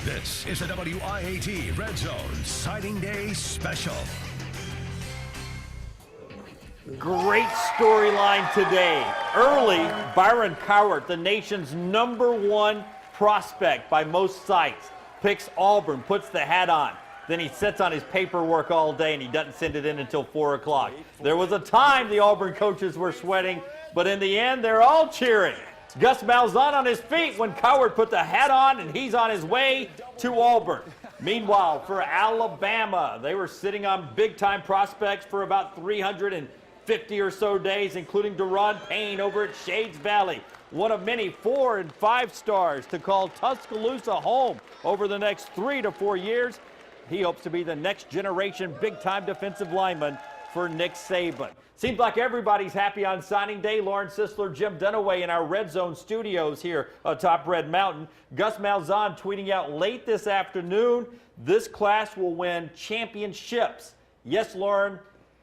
This is a WIAT Red Zone Signing Day Special. Great storyline today. Early, Byron Cowart, the nation's #1 prospect by most sites, picks Auburn, puts the hat on. Then he sits on his paperwork all day and he doesn't send it in until 4 o'clock. There was a time the Auburn coaches were sweating, but in the end, they're all cheering. Gus Malzahn on his feet when Cowart put the hat on and he's on his way to Auburn. Meanwhile, for Alabama, they were sitting on big-time prospects for about 350 or so days, including Deron Payne over at Shades Valley, one of many 4- and 5-stars to call Tuscaloosa home over the next 3 to 4 years. He hopes to be the next generation big-time defensive lineman for Nick Saban. Seems like everybody's happy on signing day. Lauren Sisler, Jim Dunaway in our Red Zone studios here atop Red Mountain. Gus Malzahn tweeting out late this afternoon, this class will win championships. Yes, Lauren,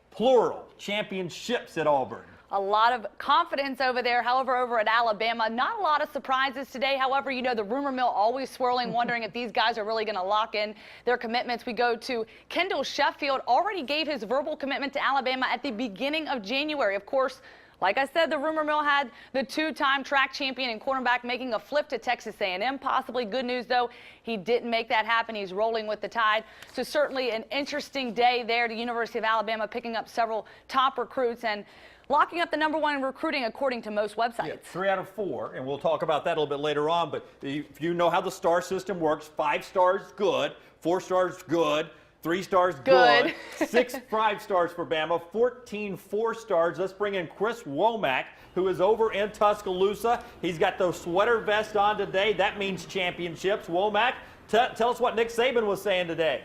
plural, championships at Auburn. A lot of confidence over there. However, over at Alabama, not a lot of surprises today. However, you know, the rumor mill always swirling, wondering if these guys are really going to lock in their commitments. We go to Kendall Sheffield, already gave his verbal commitment to Alabama at the beginning of January. Of course, like I said, the rumor mill had the 2-time track champion and quarterback making a flip to Texas A&M. Possibly good news, though, he didn't make that happen. He's rolling with the Tide. So certainly an interesting day there. The University of Alabama picking up several top recruits and locking up the #1 in recruiting according to most websites. Yeah, 3 out of 4, and we'll talk about that a little bit later on. But if you know how the star system works, 5 stars good, 4 stars good, 3 stars good, 6 5-stars for Bama, 14 4-stars. Let's bring in Chris Womack, who is over in Tuscaloosa. He's got the sweater vest on today. That means championships. Womack, tell us what Nick Saban was saying today.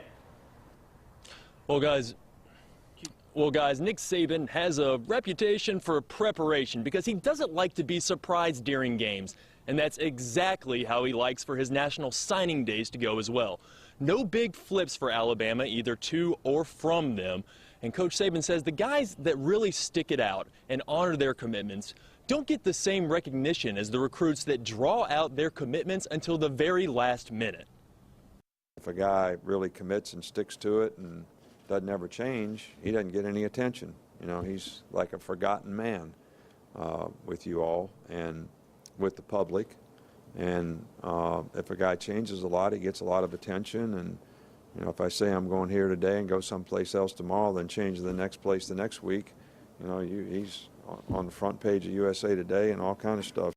Well, guys, Nick Saban has a reputation for preparation because he doesn't like to be surprised during games. And that's exactly how he likes for his national signing days to go as well. No big flips for Alabama, either to or from them. And Coach Saban says the guys that really stick it out and honor their commitments don't get the same recognition as the recruits that draw out their commitments until the very last minute. If a guy really commits and sticks to it and doesn't ever change, he doesn't get any attention. You know, he's like a forgotten man with you all and with the public. And if a guy changes a lot, he gets a lot of attention. And, you know, if I say I'm going here today and go someplace else tomorrow, then change to the next place the next week, you know, he's on the front page of USA Today and all kind of stuff.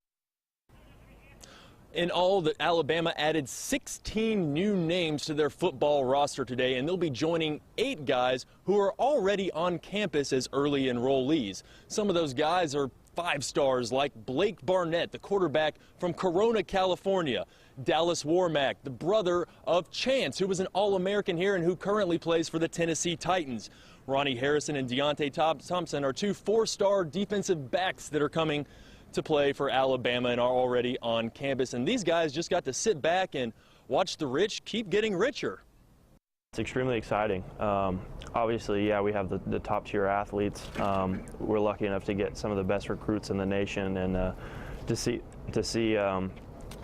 In all, that Alabama added 16 new names to their football roster today, and they'll be joining 8 guys who are already on campus as early enrollees. Some of those guys are 5-stars like Blake Barnett, the quarterback from Corona, California. Dallas Womack, the brother of Chance, who was an All-American here and who currently plays for the Tennessee Titans. Ronnie Harrison and Deontay Thompson are 2 4-star defensive backs that are coming to play for Alabama and are already on campus. And these guys just got to sit back and watch the rich keep getting richer. It's extremely exciting. Obviously, yeah, we have the top-tier athletes. We're lucky enough to get some of the best recruits in the nation, and to see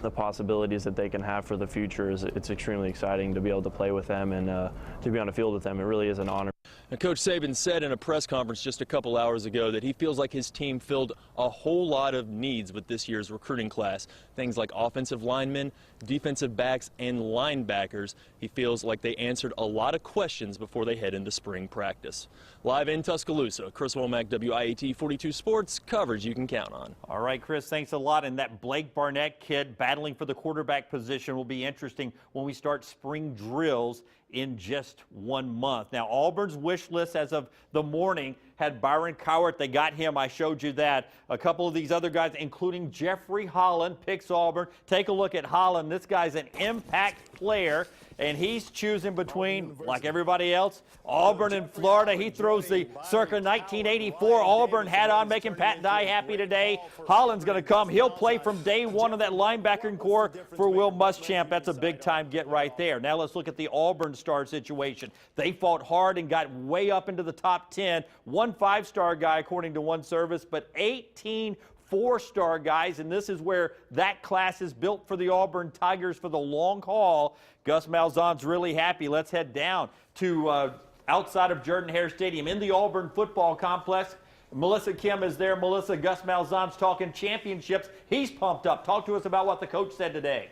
the possibilities that they can have for the future it's extremely exciting to be able to play with them and to be on the field with them. It really is an honor. And Coach Saban said in a press conference just a couple hours ago that he feels like his team filled a whole lot of needs with this year's recruiting class. Things like offensive linemen, defensive backs, and linebackers. He feels like they answered a lot of questions before they head into spring practice. Live in Tuscaloosa, Chris Womack, WIAT42 Sports, coverage you can count on. All right, Chris, thanks a lot. And that Blake Barnett kid battling for the quarterback position will be interesting when we start spring drills in just 1 month. Now, Auburn's wish list as of the morning had Byron Cowart. They got him. I showed you that. A couple of these other guys, including Jeffrey Holland, picks Auburn. Take a look at Holland. This guy's an impact player, and he's choosing between, like everybody else, Auburn and Florida. He throws the circa 1984 Auburn hat on, making Pat Dye happy today. Holland's going to come. He'll play from day one of that linebacking core for Will Muschamp. That's a big-time get right there. Now let's look at the Auburn star situation. They fought hard and got way up into the top 10. 1 5-star guy, according to one service, but 18 4-star guys, and this is where that class is built for the Auburn Tigers for the long haul. Gus Malzahn's really happy. Let's head down to outside of Jaylen Harris Stadium in the Auburn football complex. Melissa Kim is there. Melissa, Gus Malzahn's talking championships. He's pumped up. Talk to us about what the coach said today.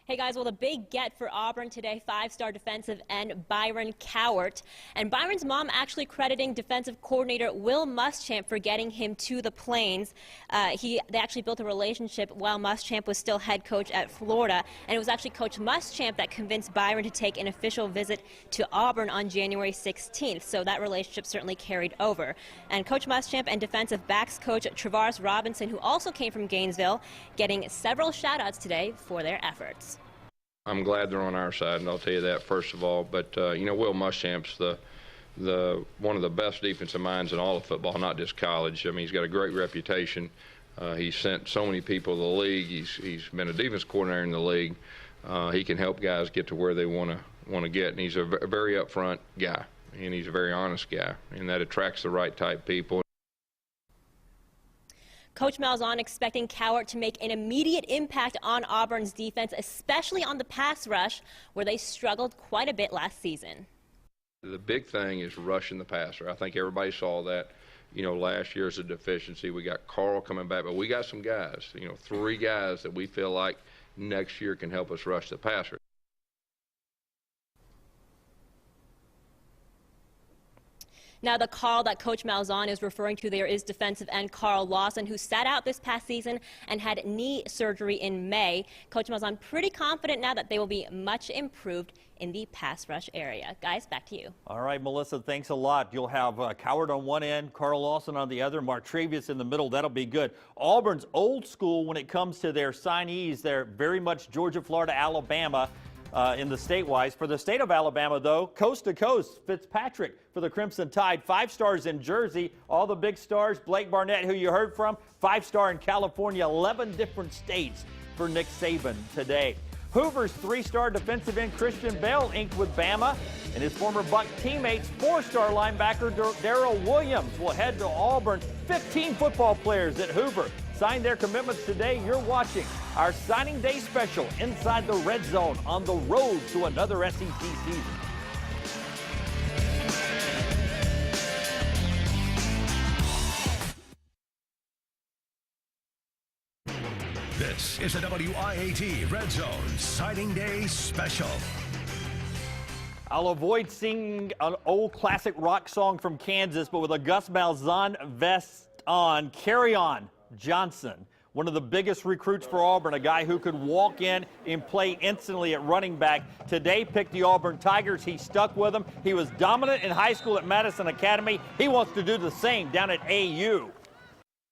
Hey guys, well, the big get for Auburn today, 5-star defensive end Byron Cowart. And Byron's mom actually crediting defensive coordinator Will Muschamp for getting him to the Plains. They actually built a relationship while Muschamp was still head coach at Florida. And it was actually Coach Muschamp that convinced Byron to take an official visit to Auburn on January 16th. So that relationship certainly carried over. And Coach Muschamp and defensive backs coach Travaris Robinson, who also came from Gainesville, getting several shout-outs today for their efforts. I'm glad they're on our side, and I'll tell you that first of all. But you know, Will Muschamp's one of the best defensive minds in all of football, not just college. I mean, he's got a great reputation. He's sent so many people to the league. He's been a defense coordinator in the league. He can help guys get to where they want to get, and he's a very upfront guy, and he's a very honest guy, and that attracts the right type people. Coach Malzahn expecting Cowart to make an immediate impact on Auburn's defense, especially on the pass rush, where they struggled quite a bit last season. The big thing is rushing the passer. I think everybody saw that, you know, last year as a deficiency. We got Carl coming back, but we got some guys, you know, 3 guys that we feel like next year can help us rush the passer. Now, the Carl that Coach Malzahn is referring to there is defensive end Carl Lawson, who sat out this past season and had knee surgery in May. Coach Malzahn pretty confident now that they will be much improved in the pass rush area. Guys, back to you. All right, Melissa, thanks a lot. You'll have Cowart on one end, Carl Lawson on the other, Martravius in the middle. That'll be good. Auburn's old school when it comes to their signees. They're very much Georgia, Florida, Alabama. In the statewise. For the state of Alabama, though, coast to coast, Fitzpatrick for the Crimson Tide. 5 stars in Jersey, all the big stars. Blake Barnett, who you heard from, 5-star in California, 11 different states for Nick Saban today. Hoover's 3-star defensive end Christian Bell inked with Bama, and his former Buck teammates, 4-star linebacker Darrell Williams will head to Auburn. 15 football players at Hoover signed their commitments today. You're watching our signing day special inside the Red Zone on the road to another SEC season. This is a WIAT Red Zone Signing Day Special. I'll avoid singing an old classic rock song from Kansas, but with a Gus Malzahn vest on, Carry On Johnson, one of the biggest recruits for Auburn, a guy who could walk in and play instantly at running back. Today picked the Auburn Tigers. He stuck with them. He was dominant in high school at Madison Academy. He wants to do the same down at AU.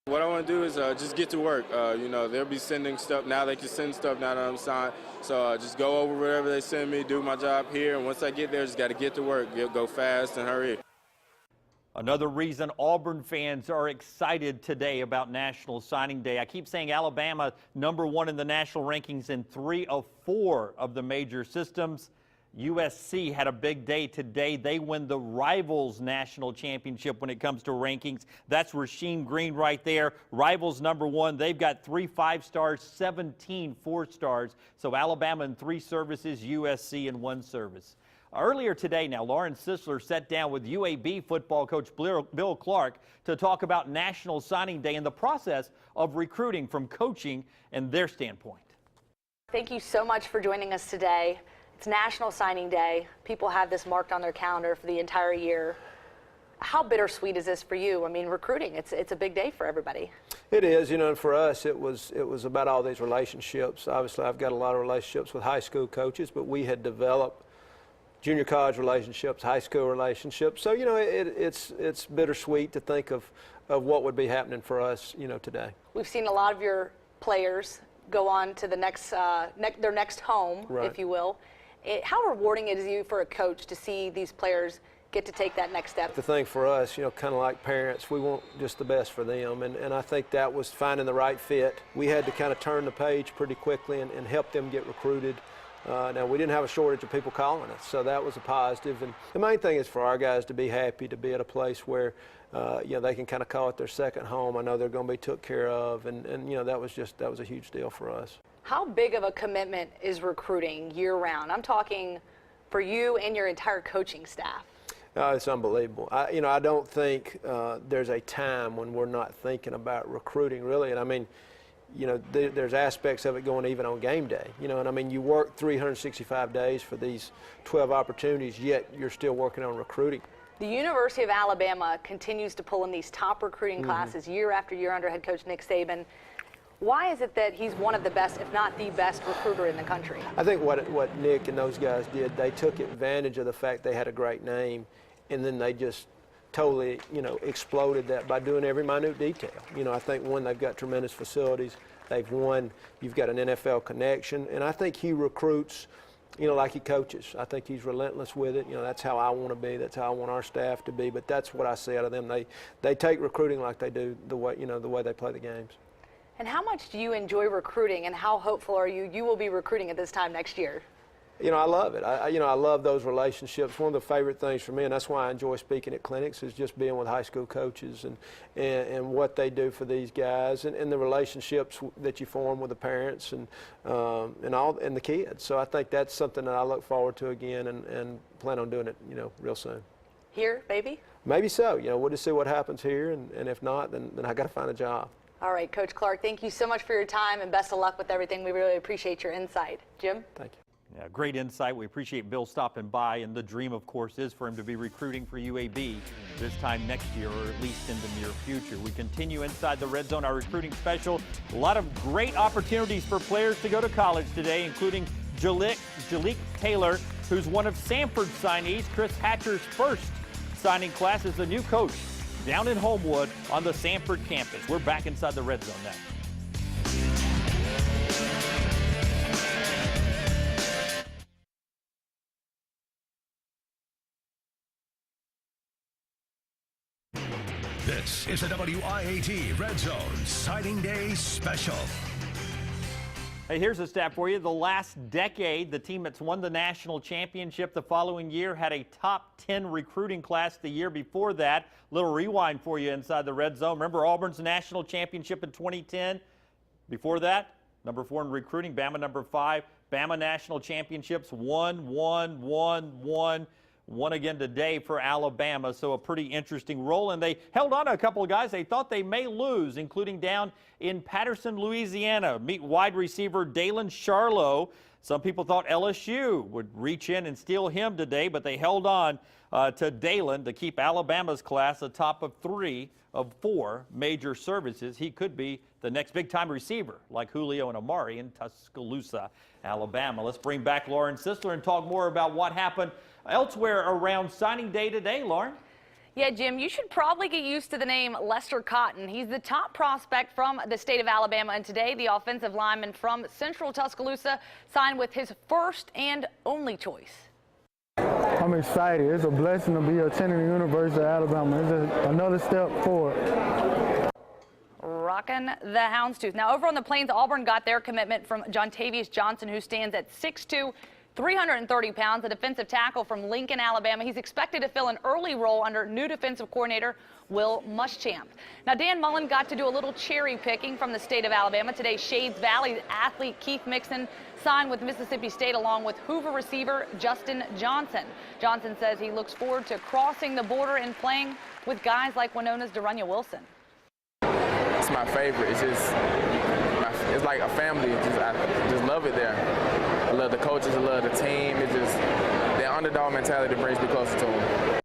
What I want to do is just get to work. You know, they'll be sending stuff now. They can send stuff now that I'm signed. So just go over whatever they send me, do my job here, and once I get there, just got to get to work. Go fast and hurry. Another reason Auburn fans are excited today about National Signing Day. I keep saying Alabama #1 in the national rankings in 3 of 4 of the major systems. USC had a big day today. They win the Rivals National Championship when it comes to rankings. That's Rasheem Green right there. Rivals #1. They've got 3 5-stars, 17 4-stars. So Alabama in 3 services, USC in 1 service. Earlier today now, Lauren Sisler sat down with UAB football coach Bill Clark to talk about National Signing Day and the process of recruiting from coaching and their standpoint. Thank you so much for joining us today. It's National Signing Day. People have this marked on their calendar for the entire year. How bittersweet is this for you? I mean, recruiting, it's a big day for everybody. It is, you know, and for us, it was about all these relationships. Obviously, I've got a lot of relationships with high school coaches, but we had developed junior college relationships, high school relationships. So, you know, it's bittersweet to think of what would be happening for us, you know, today. We've seen a lot of your players go on to the next, their next home, right, if you will. How rewarding it is you for a coach to see these players get to take that next step? The thing for us, you know, kind of like parents, we want just the best for them, and I think that was finding the right fit. We had to kind of turn the page pretty quickly and help them get recruited. Now, we didn't have a shortage of people calling us, so that was a positive. And the main thing is for our guys to be happy to be at a place where they can kind of call it their second home. I know they're going to be took care of, and that was a huge deal for us. How big of a commitment is recruiting year-round? I'm talking for you and your entire coaching staff. It's unbelievable. I don't think there's a time when we're not thinking about recruiting, really. And I mean, there's aspects of it going even on game day. And I mean, you work 365 days for these 12 opportunities, yet you're still working on recruiting. The University of Alabama continues to pull in these top recruiting classes year after year under head coach Nick Saban. Why is it that he's one of the best, if not the best, recruiter in the country? I think what Nick and those guys did, they took advantage of the fact they had a great name, and then they just totally, exploded that by doing every minute detail. I think, one, they've got tremendous facilities. They've won. You've got an NFL connection, and I think he recruits, like he coaches. I think he's relentless with it. That's how I want to be. That's how I want our staff to be. But that's what I see out of them. They take recruiting like they do the way they play the games. And how much do you enjoy recruiting, and how hopeful are you will be recruiting at this time next year? I love it. I love those relationships. One of the favorite things for me, and that's why I enjoy speaking at clinics, is just being with high school coaches and what they do for these guys, and the relationships that you form with the parents and the kids. So I think that's something that I look forward to again, and plan on doing it, real soon. Here, maybe? Maybe so. We'll just see what happens here, and if not, then I got to find a job. All right, Coach Clark, thank you so much for your time, and best of luck with everything. We really appreciate your insight. Jim? Thank you. Yeah, great insight. We appreciate Bill stopping by, and the dream, of course, is for him to be recruiting for UAB this time next year, or at least in the near future. We continue inside the Red Zone, our recruiting special. A lot of great opportunities for players to go to college today, including Jalik Taylor, who's one of Samford's signees. Chris Hatcher's first signing class as the new coach down in Homewood on the Samford campus. We're back inside the Red Zone now. This is a WIAT Red Zone Signing Day Special. Hey, here's a stat for you. The last decade, the team that's won the national championship the following year had a top 10 recruiting class the year before that. Little rewind for you inside the Red Zone. Remember Auburn's national championship in 2010? Before that, number 4 in recruiting, Bama number 5. Bama national championships, one again today for Alabama, so a pretty interesting role. And they held on to a couple of guys they thought they may lose, including down in Patterson, Louisiana. Meet wide receiver Dalen Charlo. Some people thought LSU would reach in and steal him today, but they held on to Dalen to keep Alabama's class atop of 3 of 4 major services. He could be the next big-time receiver like Julio and Amari in Tuscaloosa, Alabama. Let's bring back Lauren Sisler and talk more about what happened elsewhere around signing day today, Lauren. Yeah, Jim, you should probably get used to the name Lester Cotton. He's the top prospect from the state of Alabama, and today the offensive lineman from Central Tuscaloosa signed with his first and only choice. I'm excited. It's a blessing to be attending the University of Alabama. It's another step forward. Rocking the houndstooth. Now, over on the Plains, Auburn got their commitment from Jontavius Johnson, who stands at 6'2", 330 pounds, a defensive tackle from Lincoln, Alabama. He's expected to fill an early role under new defensive coordinator Will Muschamp. Now, Dan Mullen got to do a little cherry picking from the state of Alabama. Today, Shades Valley athlete Keith Mixon signed with Mississippi State along with Hoover receiver Justin Johnson. Johnson says he looks forward to crossing the border and playing with guys like Winona's Darunya Wilson. It's my favorite. It's like a family. I just love it there. I love the coaches. I love the team. It's just that underdog mentality brings me closer to them.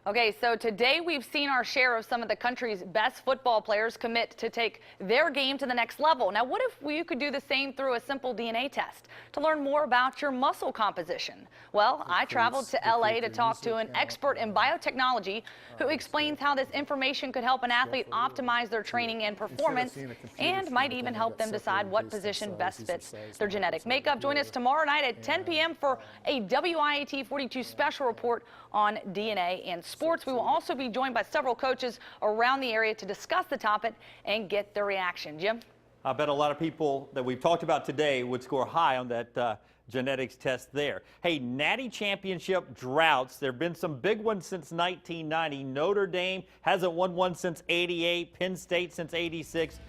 Okay, so today we've seen our share of some of the country's best football players commit to take their game to the next level. Now, what if you could do the same through a simple DNA test to learn more about your muscle composition? Well, I traveled to LA to talk to an expert in biotechnology who explains how this information could help an athlete optimize their training and performance and might even help them decide what position best fits their genetic makeup. Join us tomorrow night at 10 p.m. for a WIAT42 special report on DNA and sports. We will also be joined by several coaches around the area to discuss the topic and get their reaction. Jim? I bet a lot of people that we've talked about today would score high on that genetics test there. Hey, Natty Championship droughts. There have been some big ones since 1990. Notre Dame hasn't won one since 88. Penn State since 86.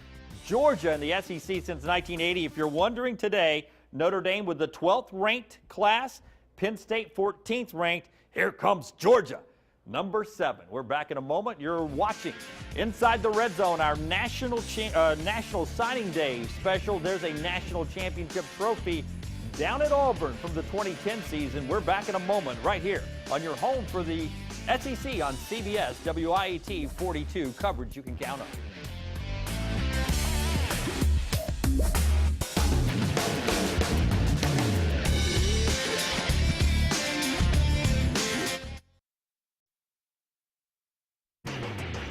Georgia in the SEC since 1980. If you're wondering today, Notre Dame with the 12th ranked class, Penn State 14th ranked. Here comes Georgia, number 7. We're back in a moment. You're watching Inside the Red Zone, our National Signing Day special. There's a national championship trophy down at Auburn from the 2010 season. We're back in a moment right here on your home for the SEC on CBS, WIAT42 coverage you can count on.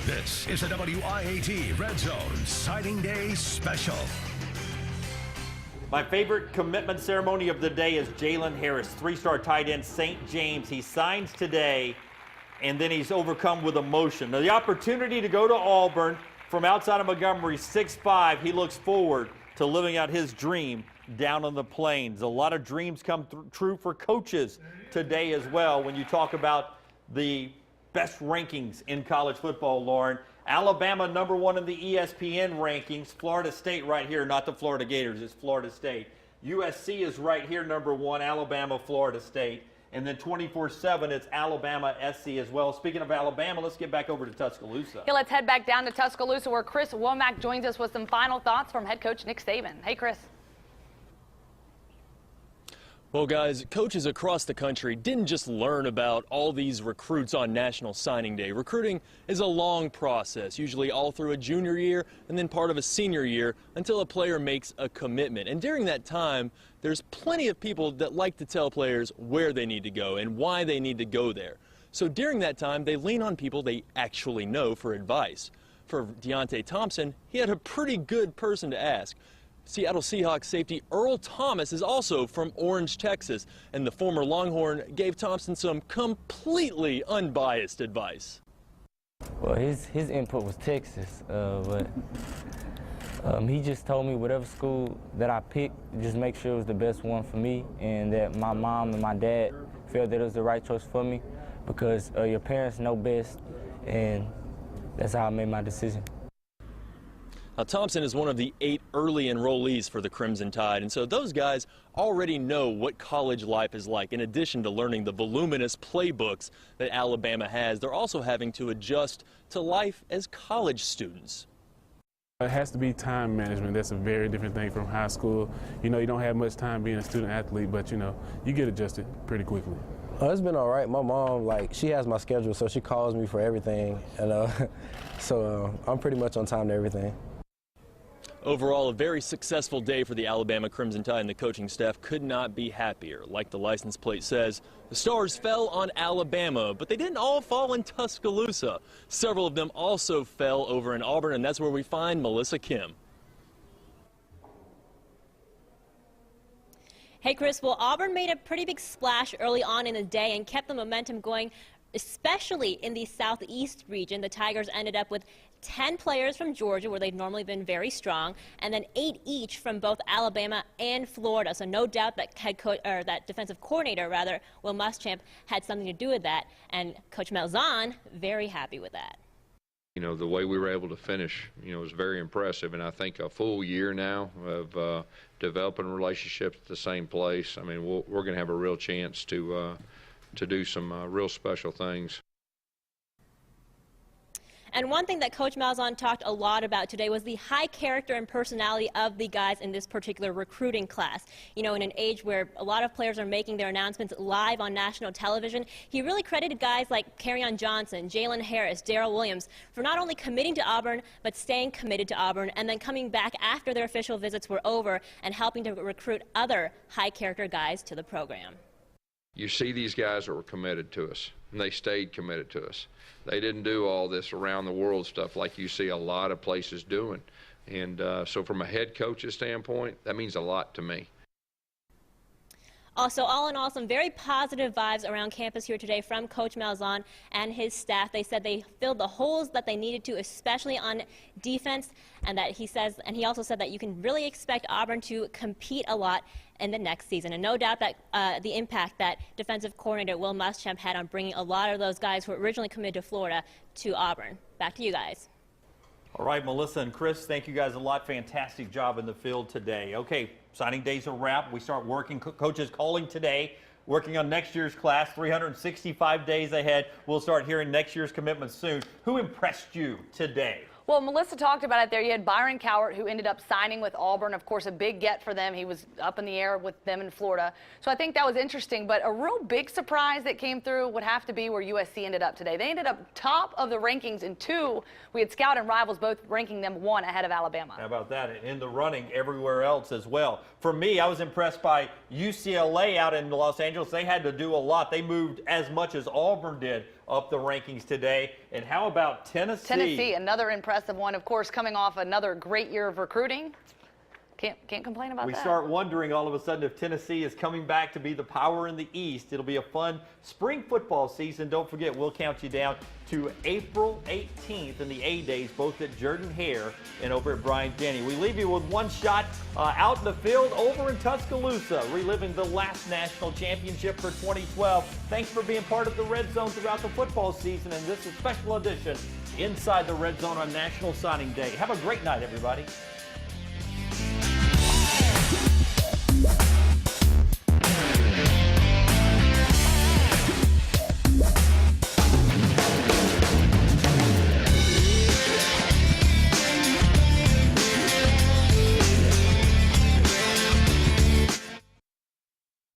This is a WIAT Red Zone Signing Day special. My favorite commitment ceremony of the day is Jaylen Harris, 3-star tight end, St. James. He signs today, and then he's overcome with emotion. Now, the opportunity to go to Auburn from outside of Montgomery, 6'5", he looks forward to living out his dream down on the plains. A lot of dreams come true for coaches today as well when you talk about the best rankings in college football, Lauren. Alabama #1 in the ESPN rankings. Florida State right here, not the Florida Gators, it's Florida State. USC is right here, #1, Alabama, Florida State. And then 24/7, it's Alabama, SC as well. Speaking of Alabama, let's get back over to Tuscaloosa. Yeah, let's head back down to Tuscaloosa where Chris Womack joins us with some final thoughts from head coach Nick Saban. Hey, Chris. Well, guys, coaches across the country didn't just learn about all these recruits on National Signing Day. Recruiting is a long process, usually all through a junior year and then part of a senior year until a player makes a commitment. And during that time, there's plenty of people that like to tell players where they need to go and why they need to go there. So during that time, they lean on people they actually know for advice. For Deontay Thompson, he had a pretty good person to ask. Seattle Seahawks safety Earl Thomas is also from Orange, Texas, and the former Longhorn gave Thompson some completely unbiased advice. Well, his input was Texas, but he just told me whatever school that I picked, just make sure it was the best one for me, and that my mom and my dad felt that it was the right choice for me, because your parents know best, and that's how I made my decision. Now, Thompson is one of the 8 early enrollees for the Crimson Tide, and so those guys already know what college life is like. In addition to learning the voluminous playbooks that Alabama has, they're also having to adjust to life as college students. It has to be time management. That's a very different thing from high school. You know, you don't have much time being a student athlete, but you know, you get adjusted pretty quickly. It's been all right. My mom, she has my schedule, so she calls me for everything, so I'm pretty much on time to everything. Overall, a very successful day for the Alabama Crimson Tide, and the coaching staff could not be happier. Like the license plate says, the stars fell on Alabama, but they didn't all fall in Tuscaloosa. Several of them also fell over in Auburn, and that's where we find Melissa Kim. Hey, Chris, well, Auburn made a pretty big splash early on in the day and kept the momentum going, especially in the southeast region. The Tigers ended up with 10 players from Georgia, where they've normally been very strong, and then 8 each from both Alabama and Florida. So no doubt that that defensive coordinator, Will Muschamp, had something to do with that. And Coach Malzahn, very happy with that. You know, the way we were able to finish, was very impressive. And I think a full year now of developing relationships at the same place. I mean, we're going to have a real chance to do some real special things. And one thing that Coach Malzahn talked a lot about today was the high character and personality of the guys in this particular recruiting class. You know, in an age where a lot of players are making their announcements live on national television, he really credited guys like Kerryon Johnson, Jaylen Harris, Darrell Williams for not only committing to Auburn, but staying committed to Auburn and then coming back after their official visits were over and helping to recruit other high character guys to the program. You see these guys that were committed to us, and they stayed committed to us. They didn't do all this around the world stuff like you see a lot of places doing. And so from a head coach's standpoint, that means a lot to me. Also, all in all, some very positive vibes around campus here today from Coach Malzahn and his staff. They said they filled the holes that they needed to, especially on defense, and that he also said that you can really expect Auburn to compete a lot in the next season. And no doubt that the impact that defensive coordinator Will Muschamp had on bringing a lot of those guys who were originally committed to Florida to Auburn. Back to you guys. All right, Melissa and Chris, thank you guys a lot. Fantastic job in the field today. Okay, signing day's a wrap. We start working. Coaches calling today, working on next year's class. 365 days ahead. We'll start hearing next year's commitments soon. Who impressed you today? Well, Melissa talked about it there. You had Byron Cowart, who ended up signing with Auburn. Of course, a big get for them. He was up in the air with them in Florida. So I think that was interesting. But a real big surprise that came through would have to be where USC ended up today. They ended up top of the rankings in 2. We had Scout and Rivals both ranking them 1 ahead of Alabama. How about that? And in the running everywhere else as well. For me, I was impressed by UCLA out in Los Angeles. They had to do a lot. They moved as much as Auburn did up the rankings today. And how about Tennessee? Tennessee, another impressive one, of course, coming off another great year of recruiting. Can't complain about that. We start wondering all of a sudden if Tennessee is coming back to be the power in the East. It'll be a fun spring football season. Don't forget, we'll count you down to April 18th in the A-Days, both at Jordan Hare and over at Bryant-Denny. We leave you with one shot out in the field over in Tuscaloosa, reliving the last national championship for 2012. Thanks for being part of the Red Zone throughout the football season, and this is a special edition Inside the Red Zone on National Signing Day. Have a great night, everybody.